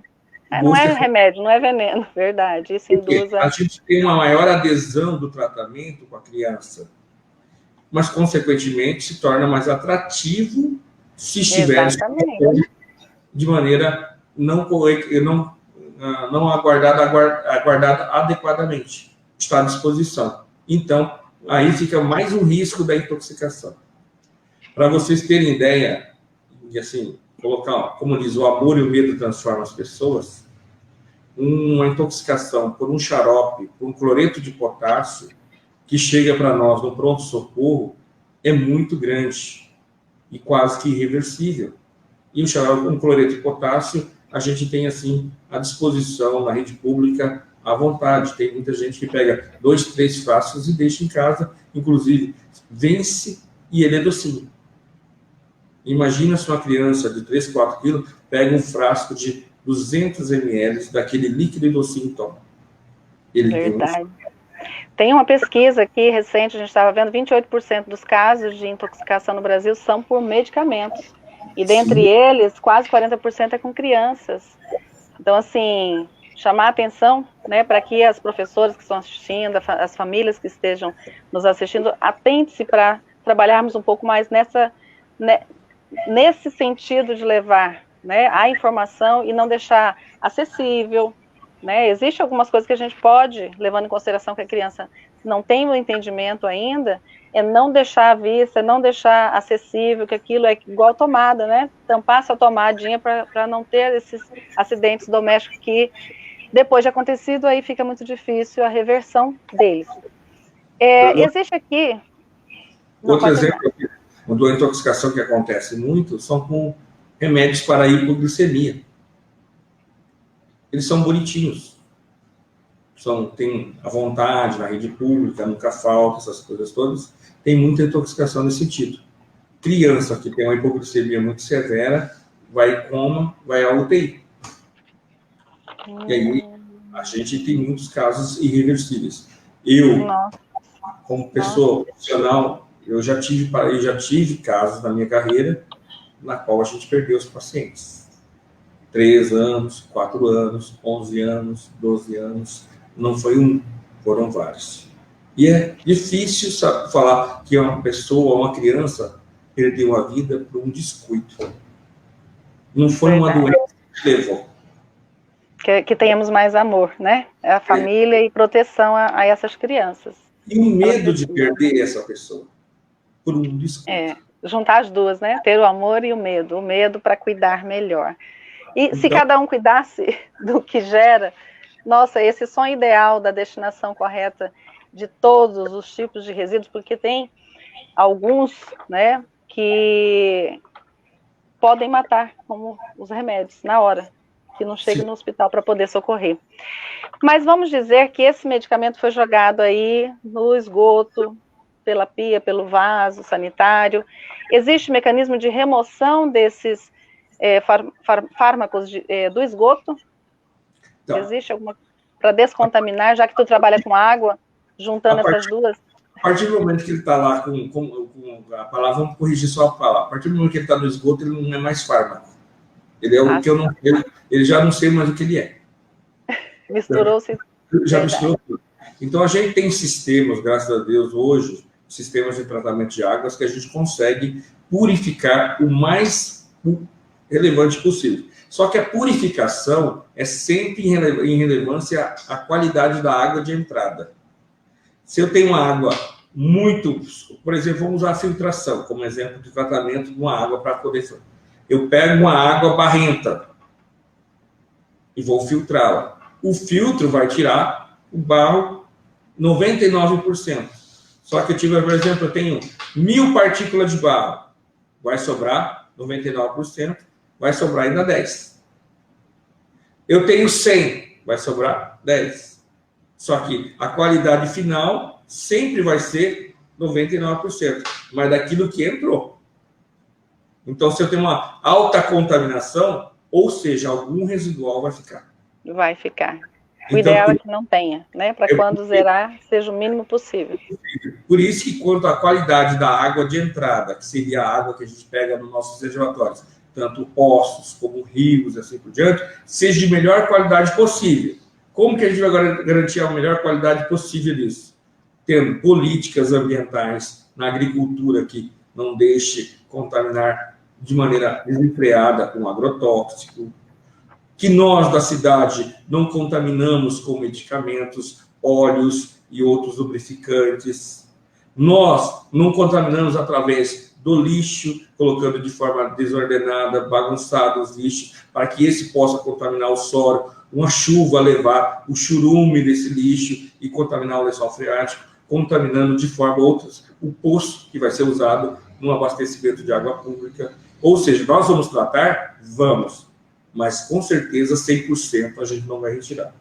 Não é remédio, não é veneno, verdade. Isso induz a gente tem uma maior adesão do tratamento com a criança, mas, consequentemente, se torna mais atrativo se estiver de maneira não aguardada adequadamente. Está à disposição. Então, aí fica mais um risco da intoxicação. Para vocês terem ideia, e assim, colocar, como diz, o amor e o medo transformam as pessoas, uma intoxicação por um xarope, por um cloreto de potássio, que chega para nós no pronto-socorro, é muito grande e quase que irreversível. E o xarope, um cloreto de potássio, a gente tem, assim, à disposição na rede pública, à vontade. Tem muita gente que pega 2, 3 frascos e deixa em casa, inclusive, vence e ele é docinho. Imagina se uma criança de 3, 4 quilos pega um frasco de 200 ml daquele líquido e docinho toma. Verdade. Tem uma pesquisa aqui recente, a gente estava vendo, 28% dos casos de intoxicação no Brasil são por medicamentos. E dentre eles, quase 40% é com crianças. Então, assim, chamar a atenção, né, para que as professoras que estão assistindo, as famílias que estejam nos assistindo, atente-se para trabalharmos um pouco mais nesse sentido de levar, né, a informação e não deixar acessível, né? Existem algumas coisas que a gente pode, levando em consideração que a criança não tem o entendimento ainda, é não deixar à vista, não deixar acessível, que aquilo é igual tomada, né? Tampar essa tomadinha para não ter esses acidentes domésticos que, depois de acontecido, aí fica muito difícil a reversão deles. Existe aqui... Outro exemplo da intoxicação que acontece muito são com remédios para a hipoglicemia. Eles são bonitinhos. Tem a vontade na rede pública, nunca falta, essas coisas todas. Tem muita intoxicação nesse sentido. Criança que tem uma hipoglicemia muito severa, vai à UTI. E aí, a gente tem muitos casos irreversíveis. Eu, como pessoa profissional, eu já tive casos na minha carreira na qual a gente perdeu os pacientes. 3 anos, 4 anos, 11 anos, 12 anos, não foi um, foram vários. E é difícil falar que uma pessoa, uma criança, perdeu a vida por um descuido. Não foi uma doença que levou. Que tenhamos mais amor, né? A família e proteção a essas crianças. E o medo de perder essa pessoa por um descuido. Juntar as duas, né? Ter o amor e o medo para cuidar melhor. E se cada um cuidasse do que gera, nossa, esse sonho ideal da destinação correta de todos os tipos de resíduos, porque tem alguns, né, que podem matar, como os remédios, na hora, que não chega no hospital para poder socorrer. Mas vamos dizer que esse medicamento foi jogado aí no esgoto, pela pia, pelo vaso sanitário. Existe mecanismo de remoção desses fármacos do esgoto? Então, existe alguma para descontaminar, já que tu trabalha com água, juntando essas duas? A partir do momento que ele está lá com a palavra, vamos corrigir só a palavra. A partir do momento que ele está no esgoto, ele não é mais fármaco. Ele é o que eu não... Ele já não sei mais o que ele é. Misturou-se. Já misturou tudo. Então, a gente tem sistemas, graças a Deus, hoje, sistemas de tratamento de águas que a gente consegue purificar o mais relevante possível. Só que a purificação é sempre em relevância à qualidade da água de entrada. Se eu tenho uma água muito... Por exemplo, vamos usar a filtração como exemplo de tratamento de uma água para poder... Eu pego uma água barrenta. e vou filtrá-la. O filtro vai tirar o barro 99%. Só que eu tive, por exemplo, eu tenho 1.000 partículas de barro. Vai sobrar 99%, vai sobrar ainda 10%. Eu tenho 100, vai sobrar 10%. Só que a qualidade final sempre vai ser 99%, mas daquilo que entrou. Então, se eu tenho uma alta contaminação, ou seja, algum residual vai ficar. Vai ficar. O ideal é que não tenha, né? Para quando zerar, seja o mínimo possível. Por isso que quanto à qualidade da água de entrada, que seria a água que a gente pega nos nossos reservatórios, tanto poços como rios e assim por diante, seja de melhor qualidade possível. Como que a gente vai garantir a melhor qualidade possível disso? Tendo políticas ambientais na agricultura que não deixe contaminar de maneira desenfreada com agrotóxico, que nós da cidade não contaminamos com medicamentos, óleos e outros lubrificantes. Nós não contaminamos através do lixo, colocando de forma desordenada, bagunçado os lixos, para que esse possa contaminar o solo, uma chuva levar o churume desse lixo e contaminar o lençol freático, contaminando de forma outras o poço que vai ser usado no abastecimento de água pública. Ou seja, nós vamos tratar? Vamos. Mas com certeza 100% a gente não vai retirar.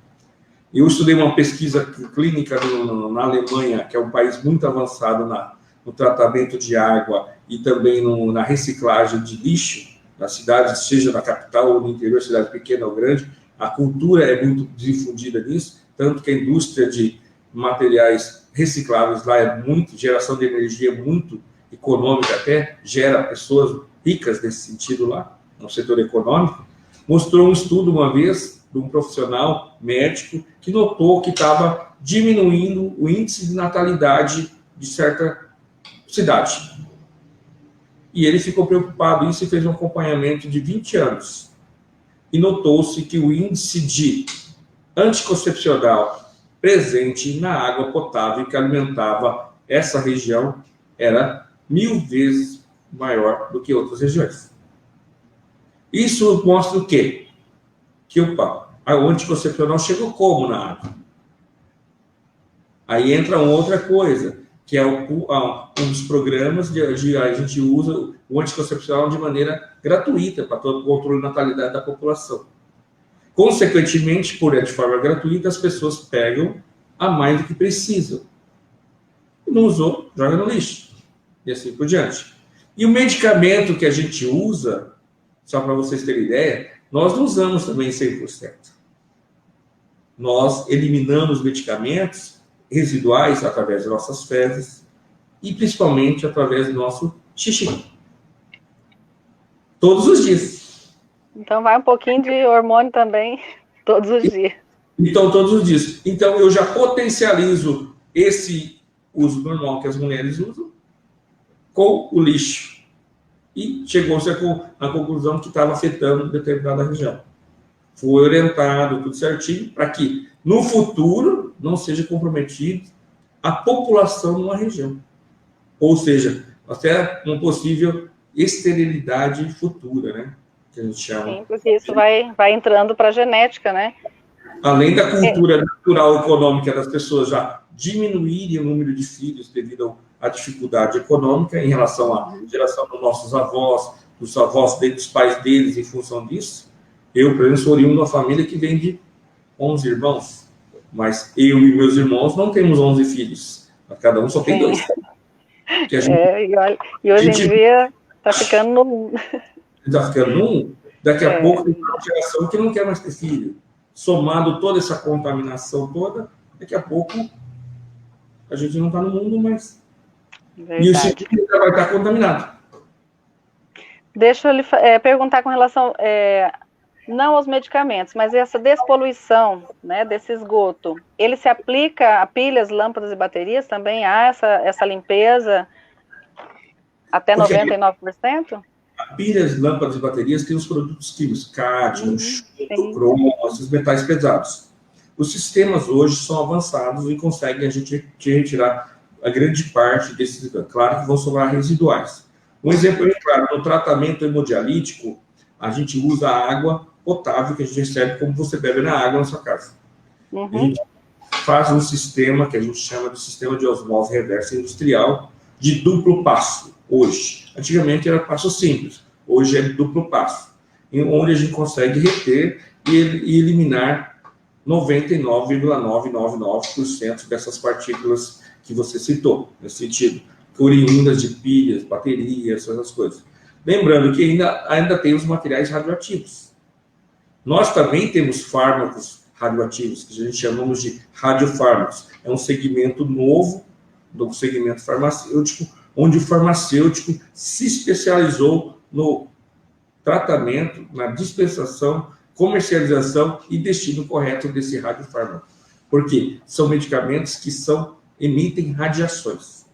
Eu estudei uma pesquisa clínica na Alemanha, que é um país muito avançado no tratamento de água e também na reciclagem de lixo na cidade, seja na capital ou no interior, cidade pequena ou grande. A cultura é muito difundida nisso, tanto que a indústria de materiais recicláveis lá é muito, geração de energia muito econômica até, gera pessoas ricas nesse sentido lá, no setor econômico. Mostrou um estudo uma vez de um profissional médico que notou que estava diminuindo o índice de natalidade de certa cidade. E ele ficou preocupado com isso e fez um acompanhamento de 20 anos. E notou-se que o índice de anticoncepcional presente na água potável que alimentava essa região era 1000 vezes maior do que outras regiões. Isso mostra o quê? Que o anticoncepcional chegou como na água? Aí entra outra coisa, que é um dos programas a gente usa o anticoncepcional de maneira gratuita para todo o controle da natalidade da população. Consequentemente, de forma gratuita, as pessoas pegam a mais do que precisam. Não usou, joga no lixo. E assim por diante. E o medicamento que a gente usa, só para vocês terem ideia, nós não usamos também 100%. Nós eliminamos medicamentos residuais através de nossas fezes e principalmente através do nosso xixi. Todos os dias. Então vai um pouquinho de hormônio também todos os dias. Então, todos os dias. Então, eu já potencializo esse uso normal que as mulheres usam com o lixo. E chegou-se à conclusão que estava afetando determinada região. Foi orientado tudo certinho para que, no futuro, não seja comprometido a população numa região. Ou seja, até uma possível esterilidade futura, né? Que a gente chama. Sim, porque isso vai entrando para a genética, né? Além da cultura natural econômica das pessoas já diminuírem o número de filhos devido à dificuldade econômica em relação à geração dos nossos avós, dos avós dos pais deles em função disso. Eu, por exemplo, sou oriundo de uma família que vem de 11 irmãos, mas eu e meus irmãos não temos 11 filhos, cada um só tem 2. E hoje em dia está ficando no 1. Está ficando no 1. Daqui a pouco tem uma geração que não quer mais ter filho. Somado toda essa contaminação toda, daqui a pouco a gente não está no mundo mais. Verdade. E o ciclo já vai estar contaminado. Deixa eu lhe perguntar com relação, não aos medicamentos, mas essa despoluição, né, desse esgoto, ele se aplica a pilhas, lâmpadas e baterias também? Há essa limpeza até 99%? Pilhas, lâmpadas e baterias têm os produtos químicos, cádmio, cromo, esses metais pesados. Os sistemas hoje são avançados e conseguem a gente retirar a grande parte desses, claro que vão sobrar residuais. Um exemplo é claro, no tratamento hemodialítico, a gente usa a água potável que a gente recebe como você bebe na água na sua casa. Uhum. A gente faz um sistema que a gente chama de sistema de osmose reversa industrial de duplo passo, hoje. Antigamente era passo simples, hoje é duplo passo, onde a gente consegue reter e eliminar 99,999% dessas partículas que você citou, nesse sentido, oriundas de pilhas, baterias, essas coisas. Lembrando que ainda tem os materiais radioativos. Nós também temos fármacos radioativos, que a gente chamamos de radiofármacos. É um segmento novo do segmento farmacêutico, onde o farmacêutico se especializou no tratamento, na dispensação, comercialização e destino correto desse radiofármaco. Por quê? São medicamentos que emitem radiações.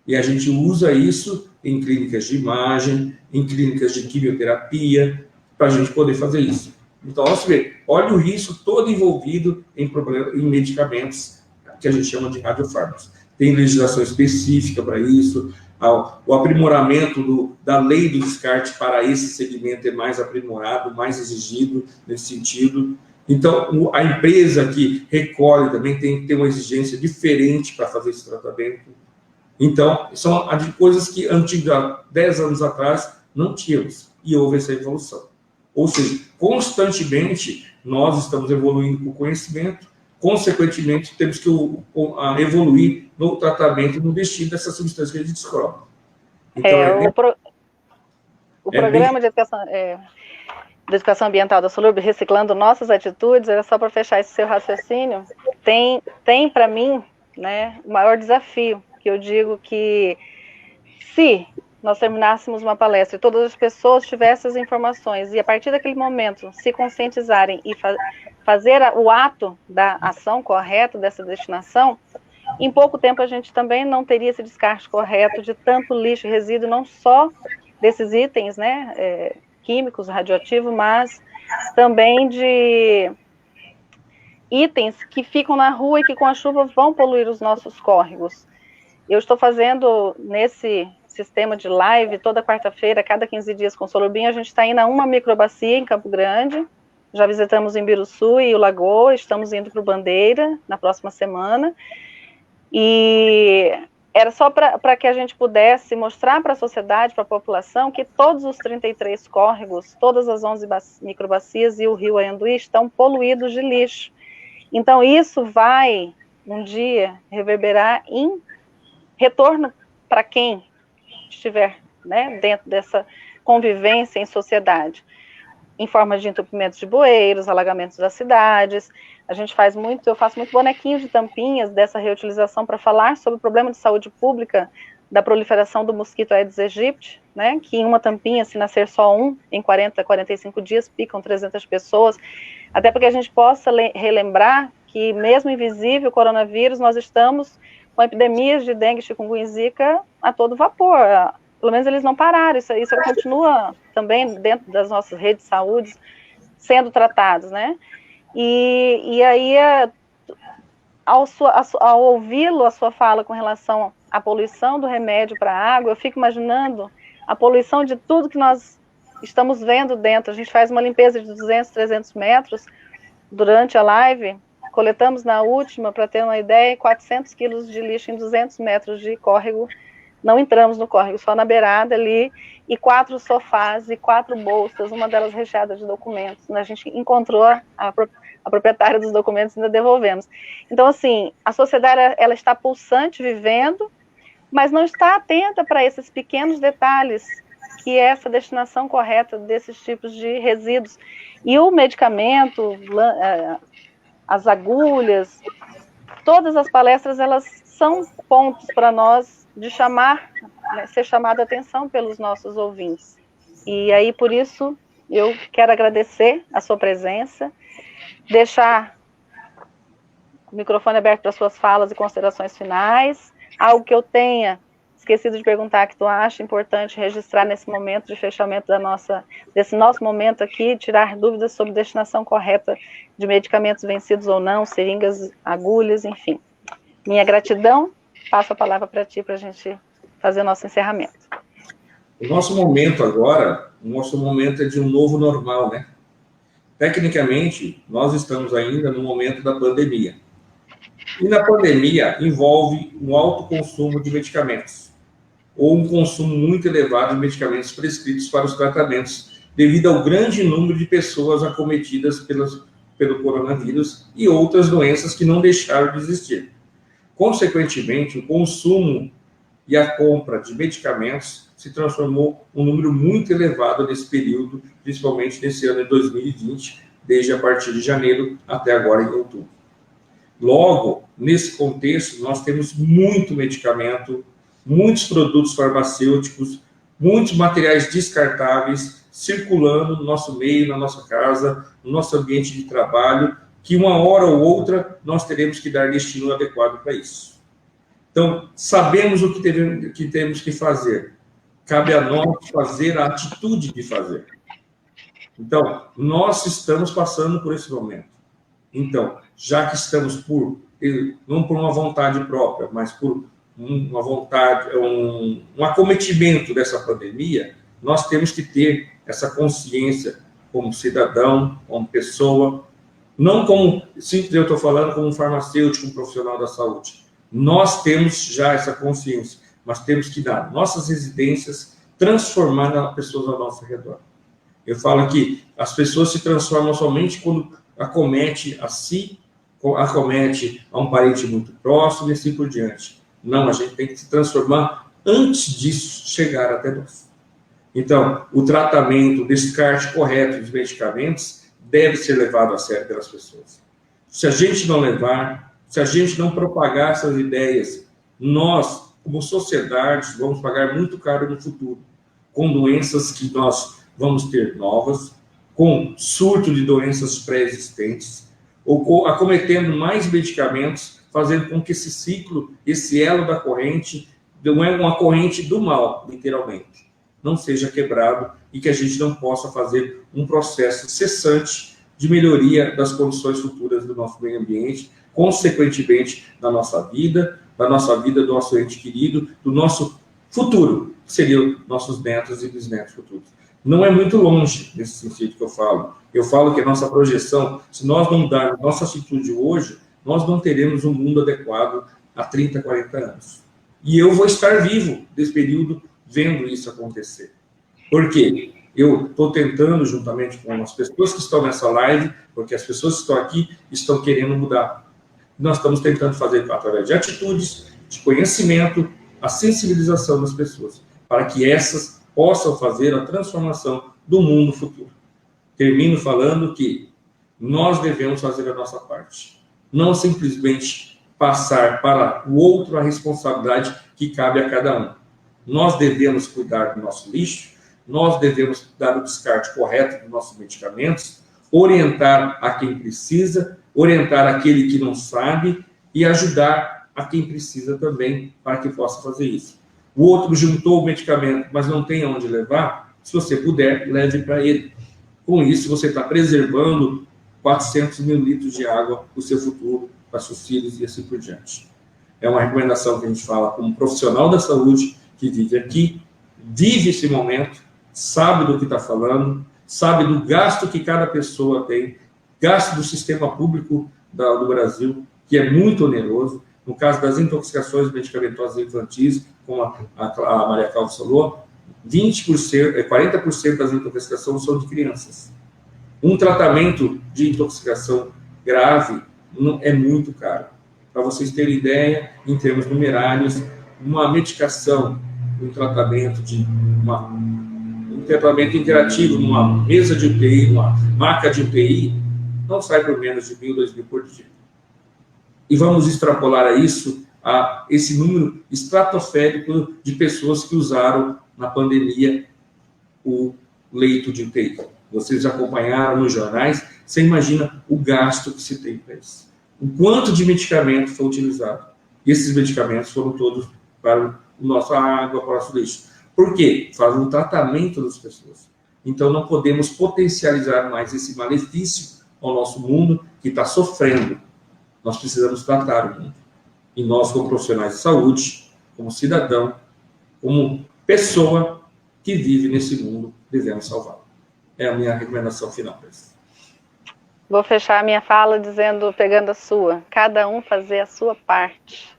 E a gente usa isso em clínicas de imagem, em clínicas de quimioterapia, para a gente poder fazer isso. Então, você vê, olha o risco todo envolvido em medicamentos que a gente chama de radiofármacos. Tem legislação específica para isso, o aprimoramento da lei do descarte para esse segmento é mais aprimorado, mais exigido nesse sentido. Então, a empresa que recolhe também tem que ter uma exigência diferente para fazer esse tratamento. Então, são coisas que, 10 anos atrás, não tínhamos, e houve essa evolução. Ou seja, constantemente, nós estamos evoluindo com o conhecimento, consequentemente, temos que evoluir no tratamento e no destino dessas substâncias que a gente descobre. Então, o programa de educação ambiental da Solurb, Reciclando Nossas Atitudes, era só para fechar esse seu raciocínio, tem para mim, né, o maior desafio, que eu digo que se nós terminássemos uma palestra e todas as pessoas tivessem as informações e a partir daquele momento se conscientizarem e fazer o ato da ação correta dessa destinação, em pouco tempo a gente também não teria esse descarte correto de tanto lixo e resíduo, não só desses itens, né, químicos, radioativos, mas também de itens que ficam na rua e que com a chuva vão poluir os nossos córregos. Eu estou fazendo nesse sistema de live toda quarta-feira, cada 15 dias com o Solurbinho, a gente está indo a uma microbacia em Campo Grande, já visitamos em Biruçu e o Lagoa, estamos indo para o Bandeira na próxima semana, e era só para que a gente pudesse mostrar para a sociedade, para a população, que todos os 33 córregos, todas as 11 microbacias e o rio Anhanduí estão poluídos de lixo. Então isso vai, um dia, reverberar em retorno para quem estiver, né, dentro dessa convivência em sociedade, em forma de entupimentos de bueiros, alagamentos das cidades. Eu faço muito bonequinho de tampinhas dessa reutilização para falar sobre o problema de saúde pública da proliferação do mosquito Aedes aegypti, né, que em uma tampinha, se nascer só um, em 40, 45 dias, picam 300 pessoas, até para que a gente possa relembrar que mesmo invisível o coronavírus, nós estamos com epidemias de dengue, chikungunya e zika a todo vapor. Pelo menos eles não pararam, isso continua também dentro das nossas redes de saúde sendo tratados, né? E aí, ao ouvi-lo, a sua fala com relação à poluição do remédio para a água, eu fico imaginando a poluição de tudo que nós estamos vendo dentro. A gente faz uma limpeza de 200, 300 metros durante a live. Coletamos na última, para ter uma ideia, 400 quilos de lixo em 200 metros de córrego. Não entramos no córrego, só na beirada ali, e 4 sofás e 4 bolsas, uma delas recheada de documentos. A gente encontrou a proprietária dos documentos e ainda devolvemos. Então, assim, a sociedade ela está pulsante, vivendo, mas não está atenta para esses pequenos detalhes, que é essa destinação correta desses tipos de resíduos. E o medicamento, as agulhas, todas as palestras, elas são pontos para nós de ser chamada a atenção pelos nossos ouvintes. E aí, por isso, eu quero agradecer a sua presença, deixar o microfone aberto para suas falas e considerações finais, algo que eu tenha esquecido de perguntar que tu acha importante registrar nesse momento de fechamento desse nosso momento aqui, tirar dúvidas sobre destinação correta de medicamentos vencidos ou não, seringas, agulhas, enfim. Minha gratidão, passo a palavra para ti para a gente fazer o nosso encerramento. O nosso momento agora o nosso momento é de um novo normal, né? Tecnicamente, nós estamos ainda no momento da pandemia. E na pandemia envolve um alto consumo de medicamentos, ou um consumo muito elevado de medicamentos prescritos para os tratamentos, devido ao grande número de pessoas acometidas pelo coronavírus e outras doenças que não deixaram de existir. Consequentemente, o consumo e a compra de medicamentos se transformou um número muito elevado nesse período, principalmente nesse ano de 2020, desde a partir de janeiro até agora em outubro. Logo, nesse contexto, nós temos muito medicamento, muitos produtos farmacêuticos, muitos materiais descartáveis circulando no nosso meio, na nossa casa, no nosso ambiente de trabalho, que uma hora ou outra nós teremos que dar destino adequado para isso. Então, sabemos o que temos que fazer. Cabe a nós fazer a atitude de fazer. Então, nós estamos passando por esse momento. Então, já que estamos não por uma vontade própria, mas por uma vontade, um acometimento dessa pandemia, nós temos que ter essa consciência como cidadão, como pessoa, não como, simples eu estou falando, como um farmacêutico, um profissional da saúde. Nós temos já essa consciência, mas temos que dar nossas residências, transformar as pessoas ao nosso redor. Eu falo que as pessoas se transformam somente quando acomete a si, acomete a um parente muito próximo e assim por diante. Não, a gente tem que se transformar antes disso chegar até nós. Então, o tratamento, o descarte correto dos medicamentos deve ser levado a sério pelas pessoas. Se a gente não levar, se a gente não propagar essas ideias, nós, como sociedade, vamos pagar muito caro no futuro, com doenças que nós vamos ter novas, com surto de doenças pré-existentes, ou acometendo mais medicamentos, fazendo com que esse ciclo, esse elo da corrente, não é uma corrente do mal, literalmente, não seja quebrado e que a gente não possa fazer um processo cessante de melhoria das condições futuras do nosso meio ambiente, consequentemente da nossa vida do nosso ente querido, do nosso futuro, que seriam nossos netos e bisnetos futuros. Não é muito longe nesse sentido que eu falo. Eu falo que a nossa projeção, se nós não darmos nossa atitude hoje, nós não teremos um mundo adequado há 30, 40 anos. E eu vou estar vivo desse período vendo isso acontecer. Por quê? Eu estou tentando, juntamente com as pessoas que estão nessa live, porque as pessoas que estão aqui estão querendo mudar. Nós estamos tentando fazer através de atitudes, de conhecimento, a sensibilização das pessoas, para que essas possam fazer a transformação do mundo futuro. Termino falando que nós devemos fazer a nossa parte. Não simplesmente passar para o outro a responsabilidade que cabe a cada um. Nós devemos cuidar do nosso lixo, nós devemos dar o descarte correto dos nossos medicamentos, orientar a quem precisa, orientar aquele que não sabe e ajudar a quem precisa também para que possa fazer isso. O outro juntou o medicamento, mas não tem aonde levar, se você puder, leve para ele. Com isso, você está preservando 400 mil litros de água para o seu futuro, para seus filhos e assim por diante. É uma recomendação que a gente fala como profissional da saúde, que vive aqui, vive esse momento, sabe do que está falando, sabe do gasto que cada pessoa tem, gasto do sistema público do Brasil, que é muito oneroso. No caso das intoxicações medicamentosas infantis, como a Maria Calvo falou, 40% das intoxicações são de crianças. Um tratamento de intoxicação grave é muito caro. Para vocês terem ideia, em termos numerários, uma medicação, um tratamento interativo numa mesa de UTI, numa maca de UTI, não sai por menos de 1.000, 2.000 por dia. E vamos extrapolar a isso, a esse número estratosférico de pessoas que usaram na pandemia o leito de UTI. Vocês acompanharam nos jornais, você imagina o gasto que se tem para isso. O quanto de medicamento foi utilizado. E esses medicamentos foram todos para a nossa água, para o nosso lixo. Por quê? Fazem um tratamento das pessoas. Então não podemos potencializar mais esse malefício ao nosso mundo que está sofrendo. Nós precisamos tratar o mundo. E nós, como profissionais de saúde, como cidadão, como pessoa que vive nesse mundo, devemos salvá-lo. É a minha recomendação final, presidente. Vou fechar a minha fala dizendo, pegando a sua, cada um fazer a sua parte.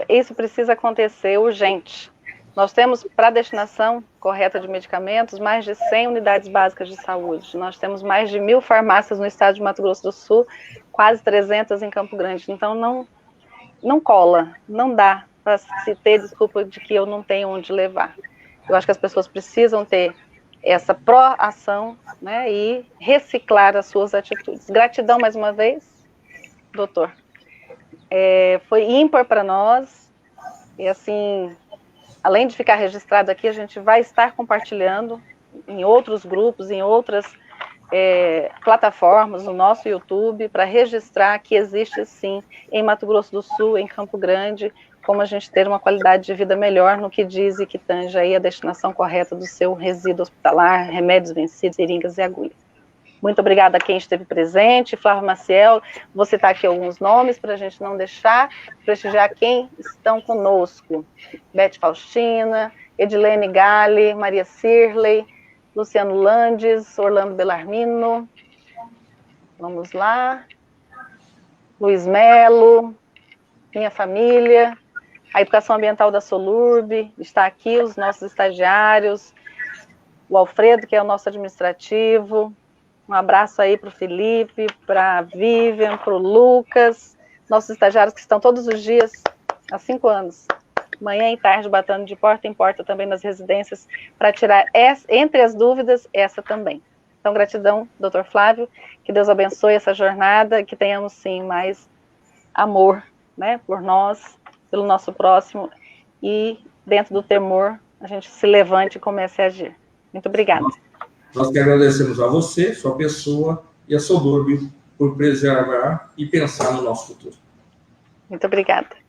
Isso precisa acontecer urgente. Nós temos, para a destinação correta de medicamentos, mais de 100 unidades básicas de saúde. Nós temos mais de 1.000 farmácias no estado de Mato Grosso do Sul, quase 300 em Campo Grande. Então, não cola, não dá para se ter desculpa de que eu não tenho onde levar. Eu acho que as pessoas precisam ter essa pró-ação, né, e reciclar as suas atitudes. Gratidão mais uma vez, doutor. Foi ímpar para nós, e assim, além de ficar registrado aqui, a gente vai estar compartilhando em outros grupos, em outras plataformas, no nosso YouTube, para registrar que existe sim, em Mato Grosso do Sul, em Campo Grande, como a gente ter uma qualidade de vida melhor no que diz e que tange aí a destinação correta do seu resíduo hospitalar, remédios vencidos, seringas e agulhas. Muito obrigada a quem esteve presente. Flávio Maciel, vou citar aqui alguns nomes para a gente não deixar, prestigiar quem estão conosco. Beth Faustina, Edilene Gale, Maria Cirley, Luciano Landes, Orlando Belarmino, vamos lá, Luiz Melo, minha família, a Educação Ambiental da Solurb, está aqui os nossos estagiários, o Alfredo, que é o nosso administrativo, um abraço aí para o Felipe, para a Vivian, para o Lucas, nossos estagiários que estão todos os dias, há 5 anos, manhã e tarde, batendo de porta em porta também nas residências, para tirar entre as dúvidas, essa também. Então, gratidão, doutor Flávio, que Deus abençoe essa jornada, que tenhamos sim mais amor, né, por nós, pelo nosso próximo, e dentro do temor, a gente se levante e comece a agir. Muito obrigada. Nós que agradecemos a você, sua pessoa e a Solurb por preservar e pensar no nosso futuro. Muito obrigada.